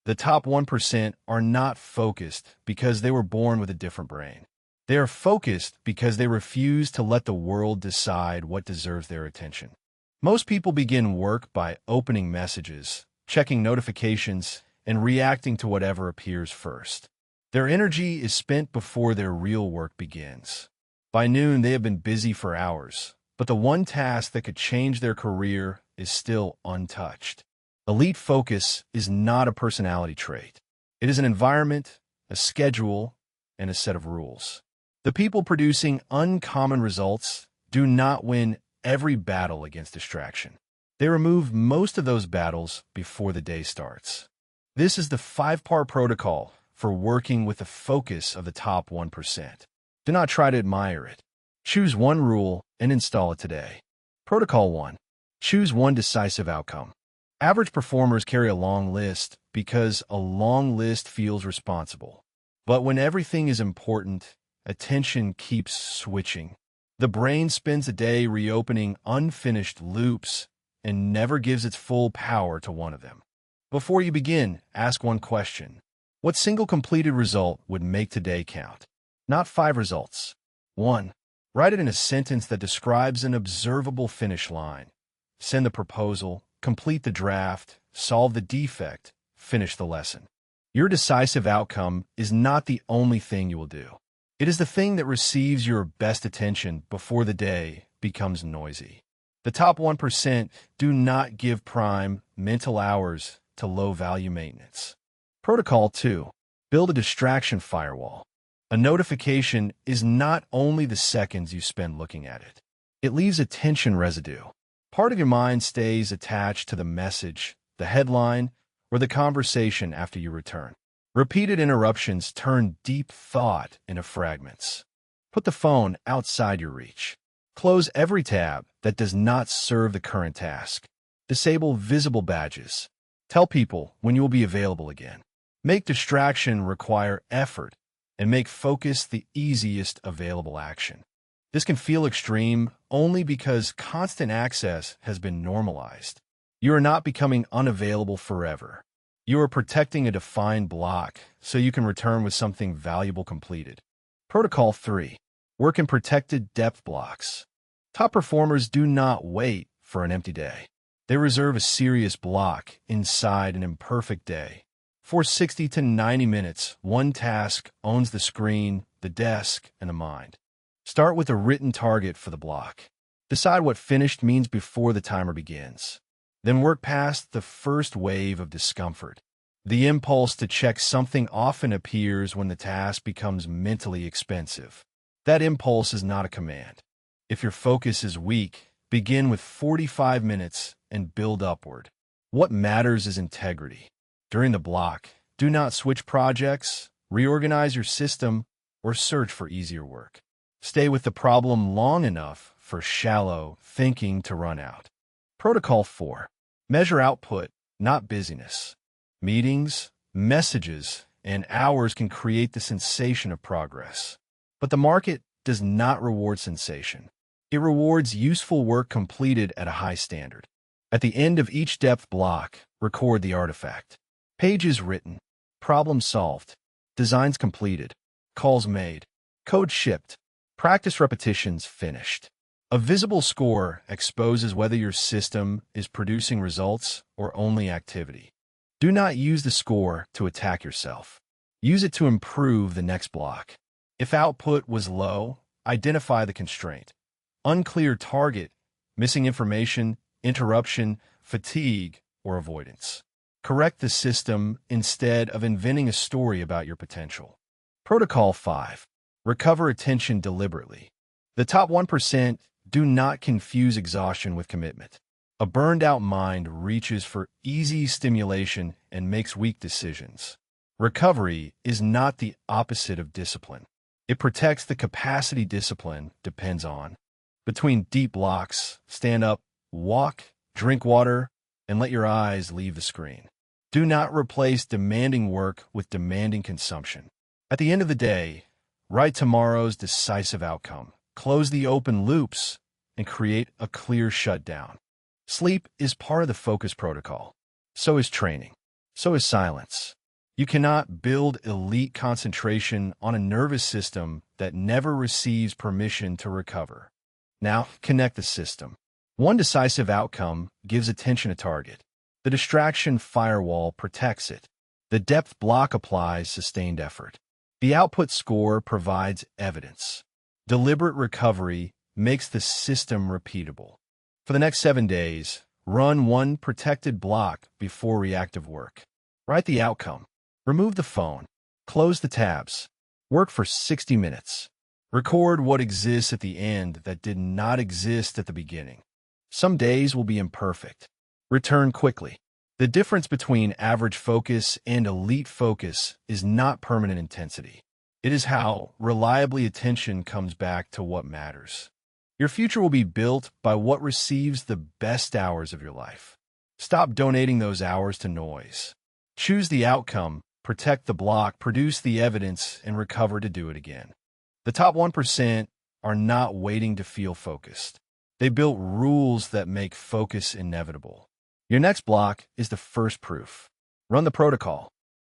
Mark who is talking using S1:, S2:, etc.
S1: The top 1% are not focused because they were born with a different brain. They are focused because they refuse to let the world decide what deserves their attention. Most people begin work by opening messages, checking notifications, and reacting to whatever appears first. Their energy is spent before their real work begins. By noon, they have been busy for hours, but the one task that could change their career is still untouched. Elite focus is not a personality trait. It is an environment, a schedule, and a set of rules. The people producing uncommon results do not win every battle against distraction. They remove most of those battles before the day starts. This is the 5-part protocol for working with the focus of the top 1%. Do not try to admire it. Choose one rule and install it today. Protocol 1. Choose one decisive outcome. Average performers carry a long list because a long list feels responsible. But when everything is important, attention keeps switching. The brain spends a day reopening unfinished loops and never gives its full power to one of them. Before you begin, ask one question. What single completed result would make today count? Not 5 results. 1. Write it in a sentence that describes an observable finish line. Send the proposal, complete the draft, solve the defect, finish the lesson. Your decisive outcome is not the only thing you will do. It is the thing that receives your best attention before the day becomes noisy. The top 1% do not give prime mental hours to low-value maintenance. Protocol 2. Build a distraction firewall. A notification is not only the seconds you spend looking at it. It leaves attention residue. Part of your mind stays attached to the message, the headline, or the conversation after you return. Repeated interruptions turn deep thought into fragments. Put the phone outside your reach. Close every tab that does not serve the current task. Disable visible badges. Tell people when you will be available again. Make distraction require effort and make focus the easiest available action. This can feel extreme only because constant access has been normalized. You are not becoming unavailable forever. You are protecting a defined block so you can return with something valuable completed. Protocol 3. Work in protected depth blocks. Top performers do not wait for an empty day. They reserve a serious block inside an imperfect day. For 60 to 90 minutes, one task owns the screen, the desk, and the mind. Start with a written target for the block. Decide what finished means before the timer begins. Then work past the first wave of discomfort. The impulse to check something often appears when the task becomes mentally expensive. That impulse is not a command. If your focus is weak, begin with 45 minutes and build upward. What matters is integrity. During the block, do not switch projects, reorganize your system, or search for easier work. Stay with the problem long enough for shallow thinking to run out. Protocol 4. Measure output, not busyness. Meetings, messages, and hours can create the sensation of progress. But the market does not reward sensation. It rewards useful work completed at a high standard. At the end of each depth block, record the artifact. Pages written, problem solved, designs completed, calls made, code shipped, practice repetitions finished. A visible score exposes whether your system is producing results or only activity. Do not use the score to attack yourself. Use it to improve the next block. If output was low, identify the constraint. Unclear target, missing information, interruption, fatigue, or avoidance. Correct the system instead of inventing a story about your potential. Protocol 5. Recover attention deliberately. The top 1% do not confuse exhaustion with commitment. A burned-out mind reaches for easy stimulation and makes weak decisions. Recovery is not the opposite of discipline. It protects the capacity discipline depends on. Between deep blocks, stand up, walk, drink water, and let your eyes leave the screen. Do not replace demanding work with demanding consumption. At the end of the day, write tomorrow's decisive outcome, close the open loops, and create a clear shutdown. Sleep is part of the focus protocol. So is training. So is silence. You cannot build elite concentration on a nervous system that never receives permission to recover. Now, connect the system. One decisive outcome gives attention a target. The distraction firewall protects it. The depth block applies sustained effort. The output score provides evidence. Deliberate recovery makes the system repeatable. For the next 7 days, run one protected block before reactive work. Write the outcome. Remove the phone. Close the tabs. Work for 60 minutes. Record what exists at the end that did not exist at the beginning. Some days will be imperfect. Return quickly. The difference between average focus and elite focus is not permanent intensity. It is how reliably attention comes back to what matters. Your future will be built by what receives the best hours of your life. Stop donating those hours to noise. Choose the outcome, protect the block, produce the evidence, and recover to do it again. The top 1% are not waiting to feel focused. They built rules that make focus inevitable. Your next block is the first proof. Run the protocol.